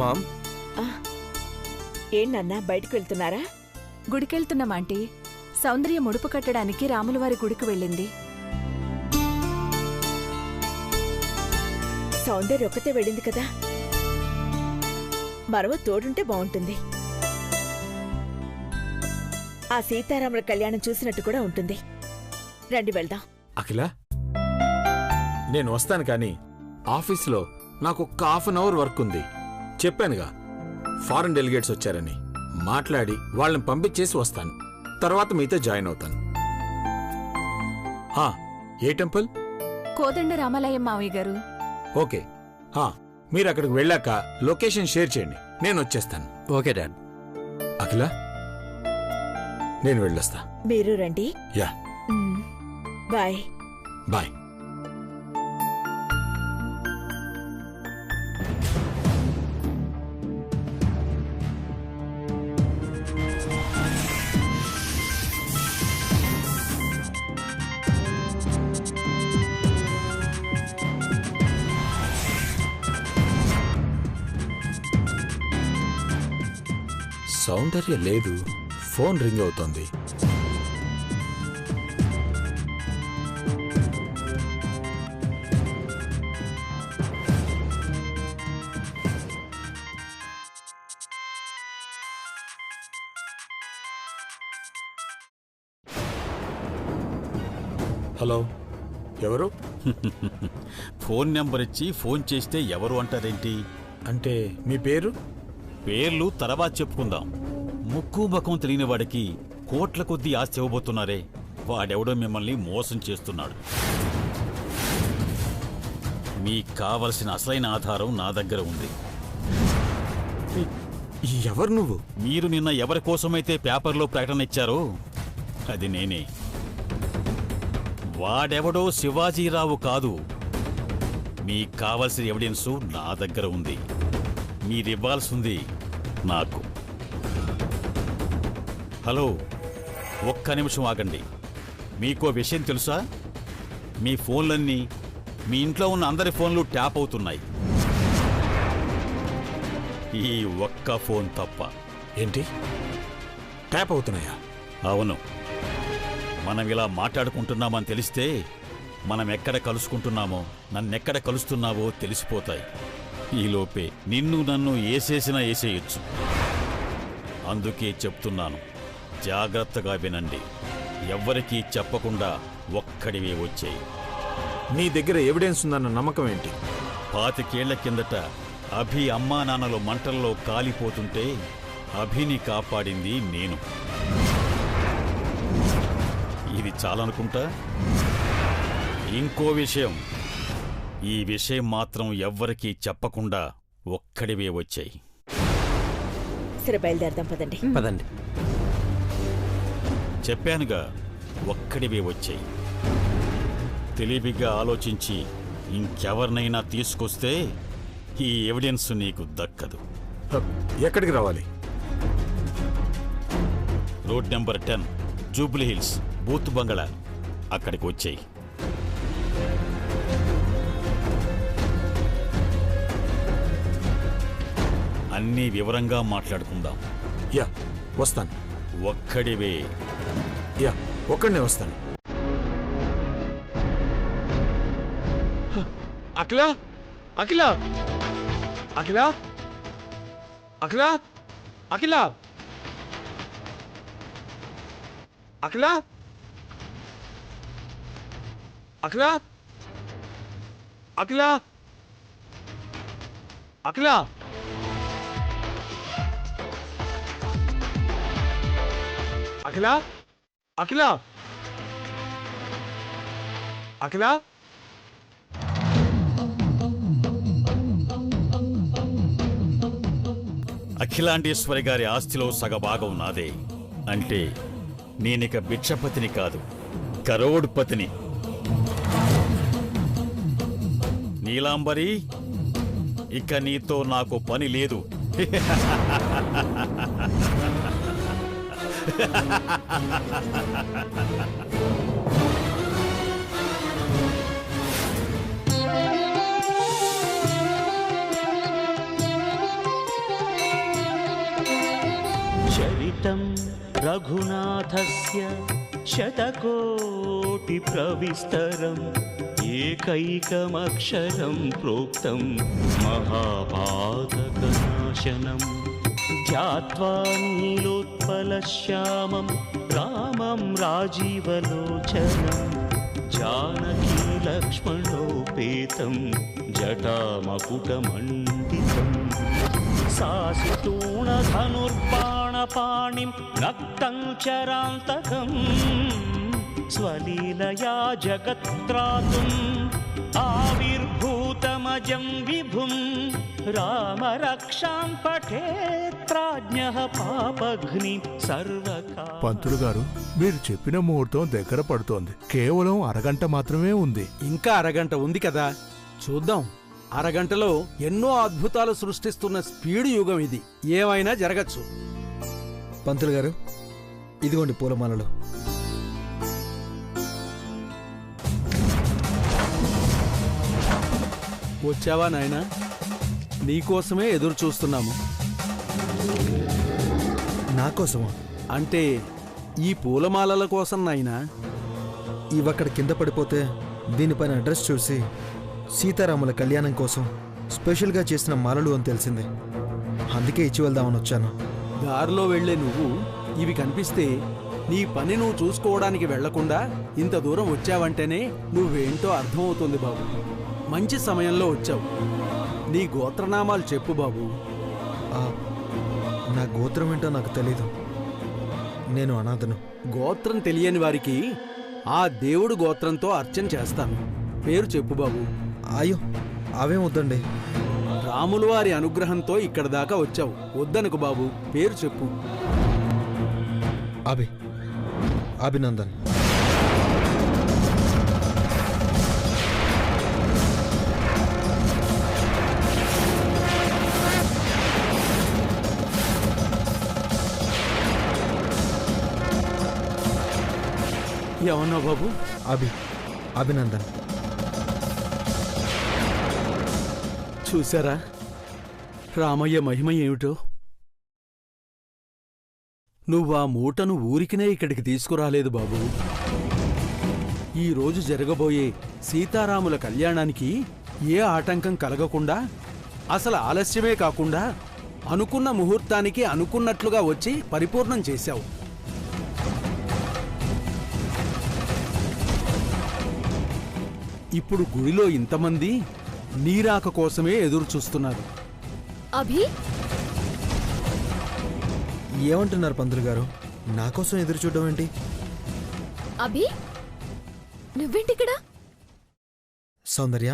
Ma'am, ఏంటన్నా బయటకు వెళ్తున్నారా? గుడికెళ్తున్నాం ఆంటీ. సౌందర్య ముడుపు కట్టడానికి రాములవారి గుడికి వెళ్ళింది. సౌందర్య ఒక్కతే వెళ్ళింది కదా, మరో తోడుంటే బాగుంటుంది. ఆ సీతారాముల కళ్యాణం చూసినట్టు కూడా ఉంటుంది. రండి వెళ్దాం. అఖిల, నేను వస్తాను కానీ ఆఫీస్లో నాకు ఒక్క హాఫ్ అన్ అవర్ వర్క్ ఉంది. చెప్పానుగా, ఫారెన్ డెలిగేట్స్ వచ్చారని. మాట్లాడి వాళ్ళని పంపించేసి వస్తాను. తర్వాత మీతో జాయిన్ అవుతాను. ఏ టెంపుల్? కోదండ రామాలయం మావయ్య గారు. ఓకే, మీరు అక్కడికి వెళ్ళాక లొకేషన్ షేర్ చేయండి, నేను వచ్చేస్తాను. Okay dad. అఖిల, నేను వెళ్ళొస్తా. మీరు రండి. Yeah, bye. బాయ్. సౌందర్య లేదు, ఫోన్ రింగ్ అవుతోంది. హలో, ఎవరు? ఫోన్ నెంబర్ ఇచ్చి ఫోన్ చేస్తే ఎవరు అంటారేంటి? అంటే మీ పేరు? పేర్లు తర్వాత చెప్పుకుందాం. ముక్కు ముఖం తెలియని వాడికి కోట్ల కొద్దీ ఆస్తి ఇవ్వబోతున్నారే, వాడెవడో మిమ్మల్ని మోసం చేస్తున్నాడు. మీకు కావలసిన అసలైన ఆధారం నా దగ్గర ఉంది. ఎవరు నువ్వు? మీరు నిన్న ఎవరి కోసమైతే పేపర్లో ప్రకటన ఇచ్చారో అది నేనే. వాడెవడో శివాజీరావు కాదు. మీకు కావలసిన ఎవిడెన్సు నా దగ్గర ఉంది. మీరివ్వాల్సింది నాకు. హలో, ఒక్క నిమిషం ఆగండి. మీకో విషయం తెలుసా? మీ ఫోన్లన్నీ, మీ ఇంట్లో ఉన్న అందరి ఫోన్లు ట్యాప్ అవుతున్నాయి, ఈ ఒక్క ఫోన్ తప్ప. ఏంటి, ట్యాప్ అవుతున్నాయా? అవును. మనం ఇలా మాట్లాడుకుంటున్నామని తెలిస్తే మనం ఎక్కడ కలుసుకుంటున్నామో, నన్నెక్కడ కలుస్తున్నావో తెలిసిపోతాయి. ఈలోపే నిన్ను నన్ను ఏసేసినా ఏసేయచ్చు. అందుకే చెప్తున్నాను, జాగ్రత్తగా వినండి. ఎవ్వరికీ చెప్పకుండా ఒక్కడివే వచ్చాయి. నీ దగ్గర ఎవిడెన్స్ ఉందన్న నమ్మకం ఏంటి? 25 ఏళ్ల కిందట అభి అమ్మా నాన్నలు మంటల్లో కాలిపోతుంటే అభిని కాపాడింది నేను. ఇది చాలనుకుంటా. ఇంకో విషయం, ఈ విషయం మాత్రం ఎవ్వరికీ చెప్పకుండా ఒక్కడివే వచ్చాయి. సరే, బయలుదేరదాం పదండి. పదండి. చెప్పానుగా, ఒక్కడివే వచ్చాయి. తెలివిగా ఆలోచించి ఇంకెవరినైనా తీసుకొస్తే ఈ ఎవిడెన్స్ నీకు దక్కదు. ఎక్కడికి రావాలి? రోడ్ నెంబర్ 10, జూబ్లీ హిల్స్, బూత్ బంగళా. అక్కడికి వచ్చాయి. అన్నీ వివరంగా మాట్లాడుకుందాం. యా, వస్తాను. ఒక్కడివే. యా, ఒక్కడనే వస్తాను. అఖిల, అఖిల, అఖిల, అఖిల, అఖిల, అఖిల, అఖిల, అఖిల, అఖిల, అఖిల, అఖిల, అఖిల. అఖిలాండేశ్వరి గారి ఆస్తిలో సగభాగం నాదే. అంటే నేనిక భిక్షపతిని కాదు, కరోడ్పతిని. నీలాంబరి, ఇక నీతో నాకు పని లేదు. చరితం రఘునాథస్య శతకోటి ప్రవిస్తరం ఏకైకమక్షరం ప్రోక్తం మహాపాతకనాశనం ధ్యాత్వా నీలోత్పలశ్యామం రామం రాజీవలోచనం జానకీ లక్ష్మణోపేతం జటామకుటమండితం సాసితూణధనుర్బాణపాణిం నక్తం చరాంతకం స్వలీలయా జగత్రాతుం ఆవిర్భూతమజం విభుం రామ రక్షాం పఠేత్రాజ్ఞః పాపఘ్ని సర్వకా. పంతులు గారు, మీరు చెప్పిన ముహూర్తం దగ్గర పడుతోంది. కేవలం అరగంట మాత్రమే ఉంది. ఇంకా అరగంట ఉంది కదా, చూద్దాం. అరగంటలో ఎన్నో అద్భుతాలు సృష్టిస్తున్న స్పీడ్ యుగం ఇది. ఏమైనా జరగచ్చు. పంతులు గారు, ఇదిగోండి పూలమాలలు. వచ్చావా నాయనా? నీకోసమే ఎదురు చూస్తున్నాము. నాకోసమా? అంటే ఈ పూలమాలల కోసం నాయనా. ఇవక్కడ కింద పడిపోతే దీనిపైన అడ్రస్ చూసి సీతారాముల కళ్యాణం కోసం స్పెషల్గా చేసిన మాలలు అని తెలిసింది. అందుకే ఇచ్చి వెళ్దామని వచ్చాను. దారిలో వెళ్లే నువ్వు ఇవి కనిపిస్తే నీ పని నువ్వు చూసుకోవడానికి వెళ్లకుండా ఇంత దూరం వచ్చావంటేనే నువ్వేంటో అర్థమవుతుంది బాబు. మంచి సమయంలో వచ్చావు. నీ గోత్రనామాలు చెప్పు బాబు. నా గోత్రం ఏంటో నాకు తెలీదు. నేను అనాథను. గోత్రం తెలియని వారికి ఆ దేవుడు గోత్రంతో అర్చన చేస్తాను. పేరు చెప్పు బాబు. అయ్యో, అవేం వద్దండి. రాములు వారి అనుగ్రహంతో ఇక్కడ దాకా వచ్చావు. వద్దనుకు బాబు, పేరు చెప్పు. అభినందన్. ఏమన్నా బాబు? అభినందన్. చూసారా రామయ్య మహిమ ఏమిటో? నువ్వా మూటను ఊరికినే ఇక్కడికి తీసుకురాలేదు బాబు. ఈరోజు జరగబోయే సీతారాముల కళ్యాణానికి ఏ ఆటంకం కలగకుండా, అసలు ఆలస్యమే కాకుండా అనుకున్న ముహూర్తానికి అనుకున్నట్లుగా వచ్చి పరిపూర్ణం చేశావు. ఇప్పుడు గుడిలో ఇంతమంది నీరాక కోసమే ఎదురు చూస్తున్నారు. ఏమంటున్నారు పంతులు గారు? నా కోసం ఎదురు చూడడం ఏంటి? నువ్వేంటిక్కడ? సౌందర్య,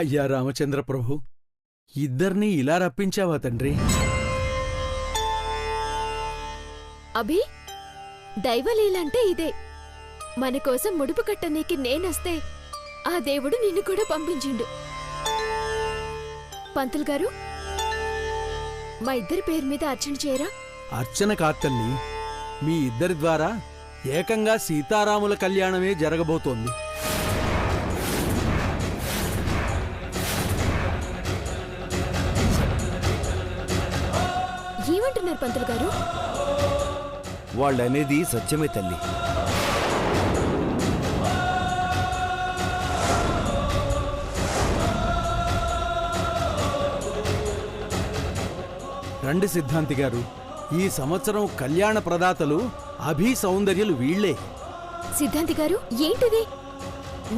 అయ్యా రామచంద్ర ప్రభు, ఇద్దర్నీ ఇలా రప్పించావా తండ్రి? దైవలీలంటే ఇదే. మన కోసం ముడుపు కట్టనీకి నేనొస్తే ఆ దేవుడు నిన్ను కూడా పంపించిండు. పంతులు గారు, మా ఇద్దరి పేరు మీద అర్చన చేయరా? అర్చన కాత్తల్లి, మీ ఇద్దరి ద్వారా ఏకంగా సీతారాముల కళ్యాణమే జరగబోతోంది. ఏమంటున్నారు పంతులు గారు? వాళ్ళనేది సత్యమే తల్లి. రండి సిద్ధాంతి గారు, ఈ సంవత్సరం కళ్యాణ ప్రదాతలు అభి సౌందర్యలు వీళ్లే. సిద్ధాంతి గారు, ఏంటిది?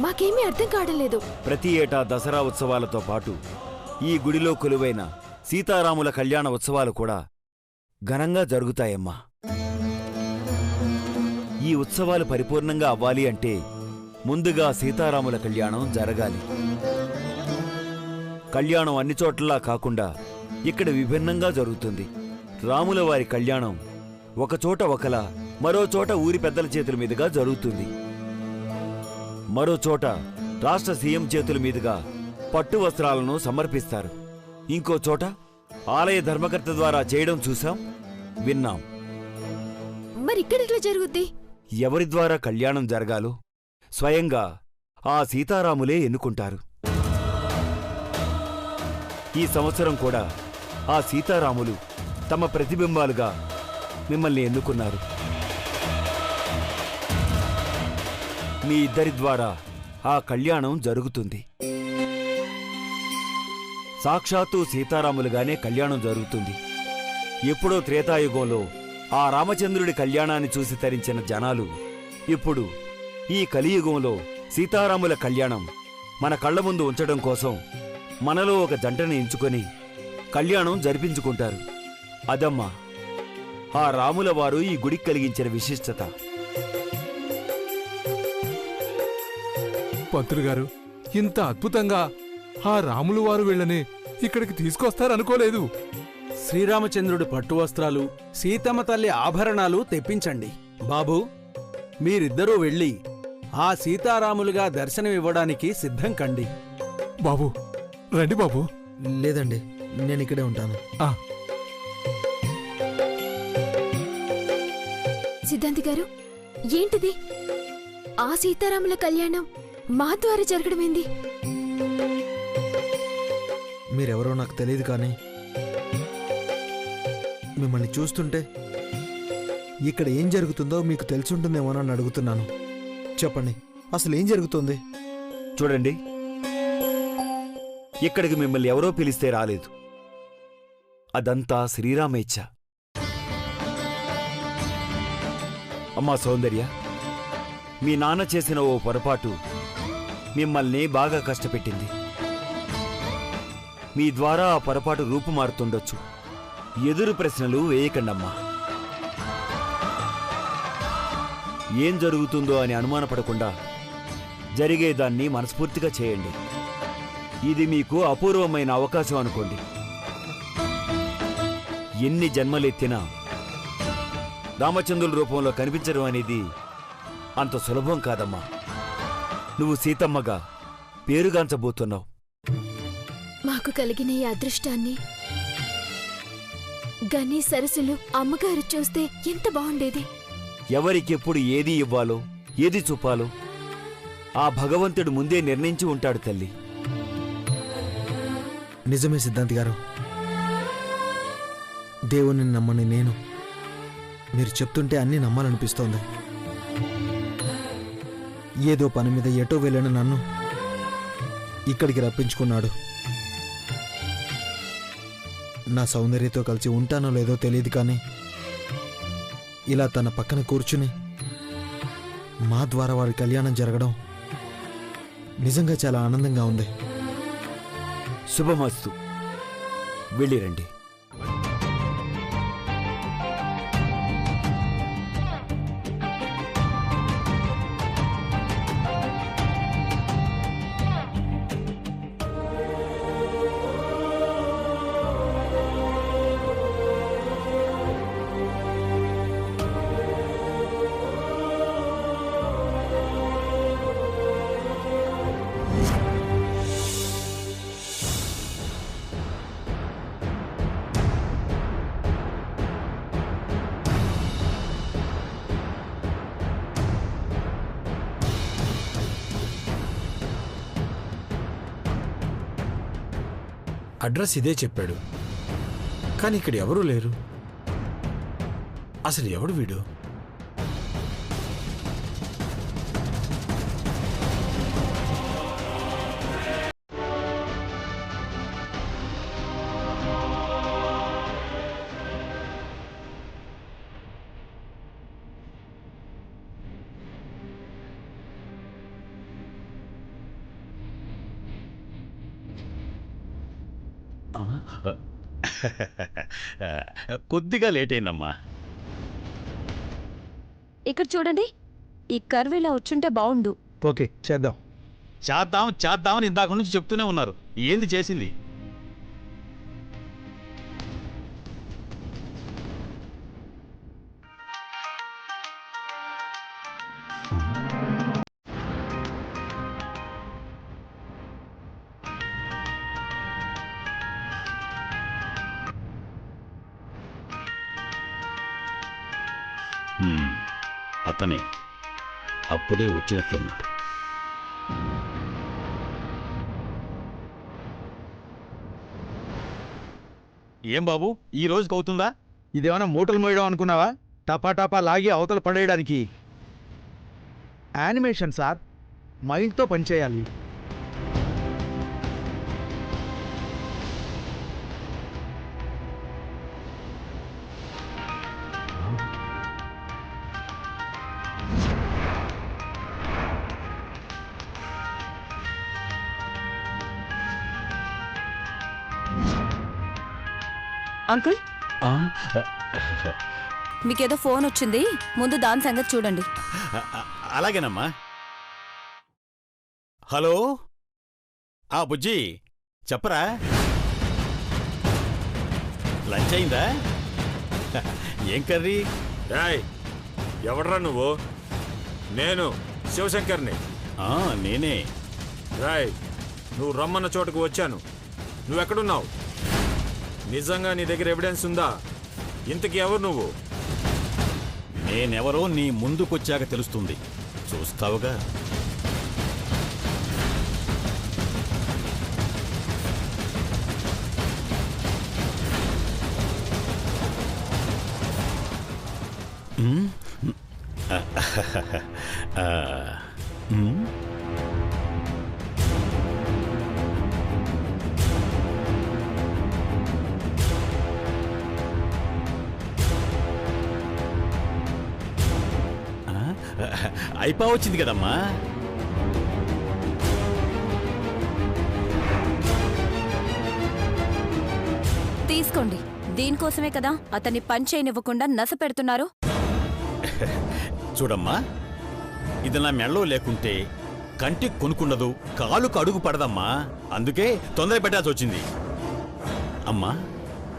మాకేమీ అర్థం కావడంలేదు. ప్రతి ఏటా దసరా ఉత్సవాలతో పాటు ఈ గుడిలో కొలువైన సీతారాముల కళ్యాణ ఉత్సవాలు కూడా ఘనంగా జరుగుతాయమ్మా. ఈ ఉత్సవాలు పరిపూర్ణంగా అవ్వాలి అంటే ముందుగా సీతారాముల కళ్యాణం జరగాలి. కళ్యాణం అన్ని చోట్లలా కాకుండా ఇక్కడ విభిన్నంగా జరుగుతుంది. రాముల వారి కళ్యాణం ఒకచోట ఒకలా, మరో చోట ఊరి పెద్దల చేతుల మీదుగా జరుగుతుంది. మరో చోట రాష్ట్ర సీఎం చేతుల మీదుగా పట్టు వస్త్రాలను సమర్పిస్తారు. ఇంకో చోట ఆలయ ధర్మకర్త ద్వారా చేయడం చూసాం, విన్నాం. మరి ఇక్కడ ఎట్లా జరుగుద్ది? ఎవరి ద్వారా కళ్యాణం జరగాలో స్వయంగా ఆ సీతారాములే ఎన్నుకుంటారు. ఈ సంవత్సరం కూడా ఆ సీతారాములు తమ ప్రతిబింబాలుగా మిమ్మల్ని ఎన్నుకున్నారు. మీ ఇద్దరి ద్వారా ఆ కళ్యాణం జరుగుతుంది. సాక్షాత్తు సీతారాములుగానే కళ్యాణం జరుగుతుంది. ఎప్పుడో త్రేతాయుగంలో ఆ రామచంద్రుడి కళ్యాణాన్ని చూసి తరించిన జనాలు ఇప్పుడు ఈ కలియుగంలో సీతారాముల కళ్యాణం మన కళ్ల ముందు ఉంచడం కోసం మనలో ఒక జంటను ఎంచుకొని కళ్యాణం జరిపించుకుంటారు. అదమ్మా ఆ రాముల వారు ఈ గుడికి కలిగించిన విశిష్టత. పంతులు గారు, ఇంత అద్భుతంగా ఆ రాములు వారు వీళ్ళని ఇక్కడికి తీసుకొస్తారనుకోలేదు. శ్రీరామచంద్రుడి పట్టు వస్త్రాలు, సీతమ్మ తల్లి ఆభరణాలు తెప్పించండి. బాబు, మీరిద్దరూ వెళ్ళి ఆ సీతారాములుగా దర్శనమివ్వడానికి సిద్ధం కండి. బాబు, రండి బాబు. లేదండి, నేను ఇక్కడే ఉంటాను. సిద్ధాంతి గారు, ఏంటిది? ఆ సీతారాముల కళ్యాణం మా ద్వారా జరగడమేంది? మీరెవరో నాకు తెలియదు, కానీ మిమ్మల్ని చూస్తుంటే ఇక్కడ ఏం జరుగుతుందో మీకు తెలుసుంటుందేమోనని అడుగుతున్నాను. చెప్పండి, అసలు ఏం జరుగుతుంది? చూడండి, ఇక్కడికి మిమ్మల్ని ఎవరో పిలిస్తే రాలేదు. అదంతా శ్రీరామేచ్ఛ. అమ్మా సౌందర్య, మీ నాన్న చేసిన ఓ పొరపాటు మిమ్మల్ని బాగా కష్టపెట్టింది. మీ ద్వారా ఆ పొరపాటు రూపుమారుతుండొచ్చు. ఎదురు ప్రశ్నలు వేయకండమ్మా. ఏం జరుగుతుందో అని అనుమానపడకుండా జరిగేదాన్ని మనస్ఫూర్తిగా చేయండి. ఇది మీకు అపూర్వమైన అవకాశం అనుకోండి. ఎన్ని జన్మలెత్తినా రామచంద్రుల రూపంలో కనిపించడం అనేది అంత సులభం కాదమ్మా. నువ్వు సీతమ్మగా పేరుగాంచబోతున్నావు. మాకు కలిగిన ఈ అదృష్టాన్ని గని సరస్సులు అమ్మగారు చూస్తే ఎంత బాగుండేది. ఎవరికెప్పుడు ఏది ఇవ్వాలో ఏది చూపాలో ఆ భగవంతుడు ముందే నిర్ణయించి ఉంటాడు తల్లి. నిజమే సిద్ధాంతి గారు, దేవుణ్ణి నమ్మని నేను మీరు చెప్తుంటే అన్నీ నమ్మాలనిపిస్తోంది. ఏదో పని మీద ఎటో వెళ్ళిన నన్ను ఇక్కడికి రప్పించుకున్నాడు. నా సౌందర్యతో కలిసి ఉంటానో లేదో తెలియదు, కానీ ఇలా తన పక్కన కూర్చుని మా ద్వారా వారి కళ్యాణం జరగడం నిజంగా చాలా ఆనందంగా ఉంది. శుభమస్తు. వెళ్ళిరండి. అడ్రస్ ఇదే చెప్పాడు, కానీ ఇక్కడ ఎవరూ లేరు. అసలు ఎవడు వీడు? కొద్దిగా లేట్ అయిందమ్మా. ఇక్కడ చూడండి, ఈ కర్వ్ ఇలా వచ్చుంటే బాగుండు. ఓకే, చేద్దాం. చేద్దామని ఇందాక నుంచి చెప్తూనే ఉన్నారు. ఏంది చేసింది? అతనే అప్పుడే వచ్చినట్లున్నాడు. ఏం బాబు ఈ రోజుకి అవుతుందా? ఇదేమైనా మూటలు మోయడం అనుకున్నావా? టపా టపా లాగి అవతల పడేయడానికి. యానిమేషన్ సార్, మైండ్తో పనిచేయాలి. అంకుల్, మీకేదో ఫోన్ వచ్చింది, ముందు దాని సంగతి చూడండి. అలాగేనమ్మా. హలో, బుజ్జి చెప్పరా, లంచ్ అయిందా? ఏం కర్రీ? ఎవడ్రా నువ్వు? నేను శివశంకర్ని. నేనే. రాయ్, నువ్వు రమ్మన్న చోటుకు వచ్చాను. నువ్వెక్కడున్నావు? నిజంగా నీ దగ్గర ఎవిడెన్స్ ఉందా? ఇంతకీ ఎవరు నువ్వు? నేనెవరో నీ ముందుకొచ్చాక తెలుస్తుంది, చూస్తావుగా. అయిపోవచ్చింది కదమ్మా. తీసుకోండి. దీనికోసమే కదా అతన్ని పని చేయనివ్వకుండా నస పెడుతున్నారు. చూడమ్మా, ఇది నా మెళ్ళో లేకుంటే కంటికి కొనుక్కుండదు, కాలుకు అడుగు పడదమ్మా. అందుకే తొందర పెట్టాల్సి వచ్చింది. అమ్మా,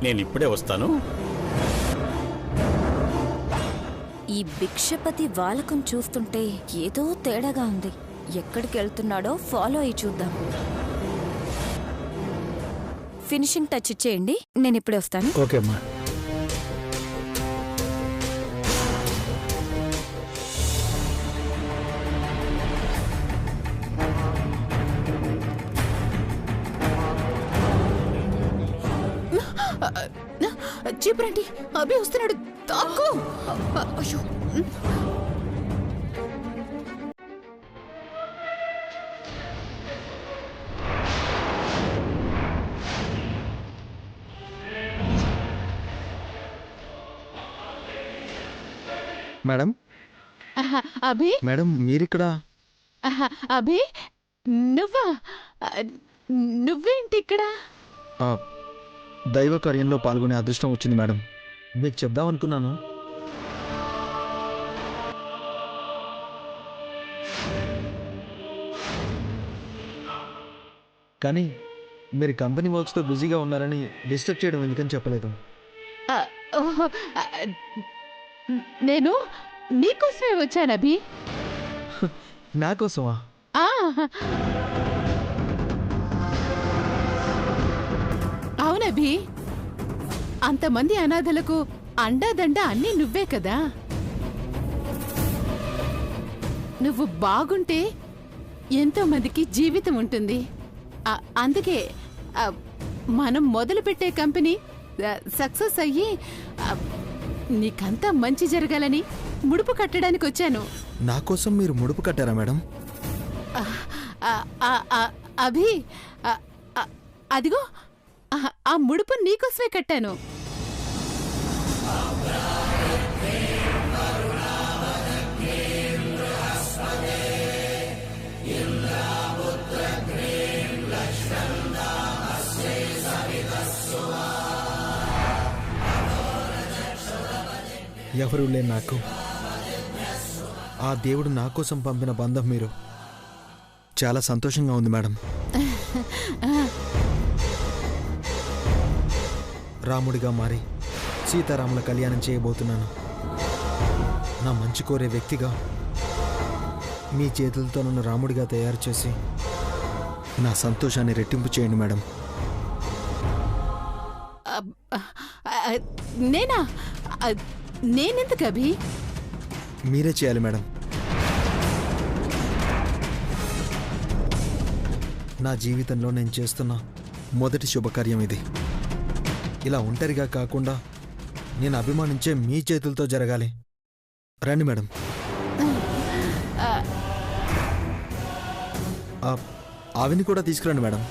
నేనిప్పుడే వస్తాను. ఈ భిక్షపతి వాలకం చూస్తుంటే ఏదో తేడాగా ఉంది. ఎక్కడికి వెళ్తున్నాడో ఫాలో అయ్యి చూద్దాం. ఫినిషింగ్ టచ్ ఇచ్చేయండి, నేను ఇప్పుడే వస్తాను. ఓకే అమ్మా. చెప్పండి, అభి వస్తున్నాడు. తాకు. అయ్యో, మేడం, అభి, మేడం మీరిక్కడ? అభి, నువ్వా? నువ్వేంటి ఇక్కడ? దైవ కార్యంలో పాల్గొనే అదృష్టం వచ్చింది మేడం. మీకు చెప్దాం అనుకున్నాను. కానీ మీరు కంపెనీ వర్క్స్తో బిజీగా ఉన్నారని డిస్టర్బ్ చేయడం ఎందుకని చెప్పలేదు. నేను నీకోసమే వచ్చాను అభి. నా కోసమా? అవునభి, అంతమంది అనాథలకు అండాదండ అన్నీ నువ్వే కదా. నువ్వు బాగుంటే ఎంతో మందికి జీవితం ఉంటుంది. అందుకే మనం మొదలుపెట్టే కంపెనీ సక్సెస్ అయ్యి నీకంతా మంచి జరగాలని ముడుపు కట్టడానికి వచ్చాను. నా కోసం మీరు ముడుపు కట్టారా మేడం? అభి, అదిగో ఆ ముడుపు నీకోసమే కట్టాను. ఎవరు లేని నాకు ఆ దేవుడు నా కోసం పంపిన బంధం మీరు. చాలా సంతోషంగా ఉంది మేడం. రాముడిగా మారి సీతారాముల కళ్యాణం చేయబోతున్నాను. నా మంచి కోరే వ్యక్తిగా మీ చేతులతో నన్ను రాముడిగా తయారు చేసి నా సంతోషాన్ని రెట్టింపు చేయండి మేడం. నేనా? నేనెందుకు అభి? మీరే చేయాలి మేడం. నా జీవితంలో నేను చేస్తున్న మొదటి శుభకార్యం ఇది. ఇలా ఒంటరిగా కాకుండా నేను అభిమానించే మీ చేతులతో జరగాలి. రండి మేడం. ఆవిని కూడా తీసుకురండి మేడం.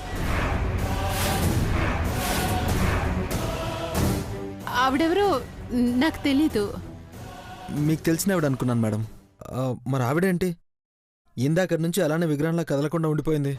ఆవిడెవరో నాకు తెలీదు. మీకు తెలిసినవిడ అనుకున్నాను మేడం. మరి ఆవిడేంటి ఇందాక నుంచి అలానే విగ్రహంలా కదలకుండా ఉండిపోయింది?